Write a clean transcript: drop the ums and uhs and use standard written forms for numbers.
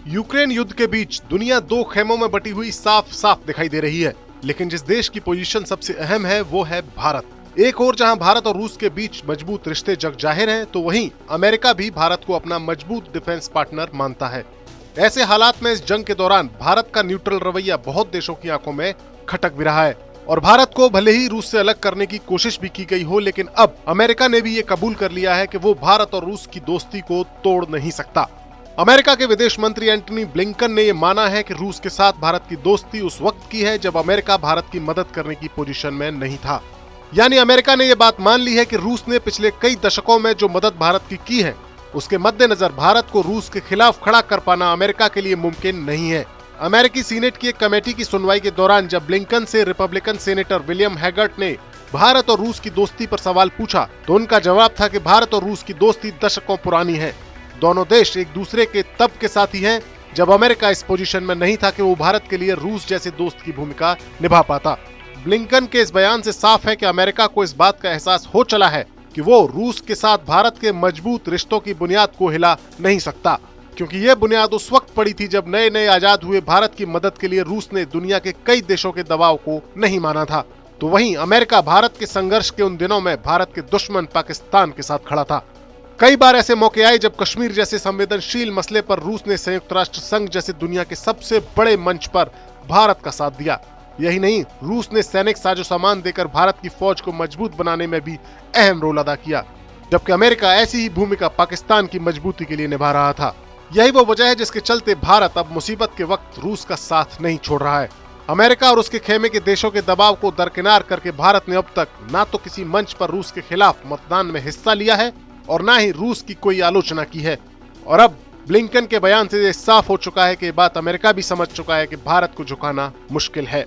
Ukraine युद्ध के बीच दुनिया दो खेमों में बटी हुई साफ साफ दिखाई दे रही है, लेकिन जिस देश की पोजीशन सबसे अहम है वो है भारत। एक और जहां भारत और रूस के बीच मजबूत रिश्ते जग जाहिर हैं, तो वहीं अमेरिका भी भारत को अपना मजबूत डिफेंस पार्टनर मानता है। ऐसे हालात में इस जंग के दौरान भारत का न्यूट्रल रवैया बहुत देशों की आंखों में खटक भी रहा है और भारत को भले ही रूस से अलग करने की कोशिश भी की गई हो, लेकिन अब अमेरिका ने भी ये कबूल कर लिया है कि वो भारत और रूस की दोस्ती को तोड़ नहीं सकता। अमेरिका के विदेश मंत्री एंटनी ब्लिंकन ने यह माना है कि रूस के साथ भारत की दोस्ती उस वक्त की है जब अमेरिका भारत की मदद करने की पोजीशन में नहीं था। यानी अमेरिका ने यह बात मान ली है कि रूस ने पिछले कई दशकों में जो मदद भारत की है, उसके मद्देनजर भारत को रूस के खिलाफ खड़ा कर पाना अमेरिका के लिए मुमकिन नहीं है। अमेरिकी सीनेट की एक कमेटी की सुनवाई के दौरान जब ब्लिंकन से रिपब्लिकन सेनेटर विलियम हैगर्ट ने भारत और रूस की दोस्ती पर सवाल पूछा, तो उनका जवाब था कि भारत और रूस की दोस्ती दशकों पुरानी है। दोनों देश एक दूसरे के तब के साथी हैं जब अमेरिका इस पोजीशन में नहीं था कि वो भारत के लिए रूस जैसे दोस्त की भूमिका निभा पाता। ब्लिंकन के इस बयान से साफ है कि अमेरिका को इस बात का एहसास हो चला है कि वो रूस के साथ भारत के मजबूत रिश्तों की बुनियाद को हिला नहीं सकता, क्योंकि ये बुनियाद उस वक्त पड़ी थी जब नए नए आजाद हुए भारत की मदद के लिए रूस ने दुनिया के कई देशों के दबाव को नहीं माना था। तो वहीं अमेरिका भारत के संघर्ष के उन दिनों में भारत के दुश्मन पाकिस्तान के साथ खड़ा था। कई बार ऐसे मौके आए जब कश्मीर जैसे संवेदनशील मसले पर रूस ने संयुक्त राष्ट्र संघ जैसे दुनिया के सबसे बड़े मंच पर भारत का साथ दिया। यही नहीं, रूस ने सैनिक साजो सामान देकर भारत की फौज को मजबूत बनाने में भी अहम रोल अदा किया, जबकि अमेरिका ऐसी ही भूमिका पाकिस्तान की मजबूती के लिए निभा रहा था। यही वो वजह है जिसके चलते भारत अब मुसीबत के वक्त रूस का साथ नहीं छोड़ रहा है। अमेरिका और उसके खेमे के देशों के दबाव को दरकिनार करके भारत ने अब तक ना तो किसी मंच पर रूस के खिलाफ मतदान में हिस्सा लिया है और ना ही रूस की कोई आलोचना की है। और अब ब्लिंकन के बयान से साफ हो चुका है कि बात अमेरिका भी समझ चुका है कि भारत को झुकाना मुश्किल है।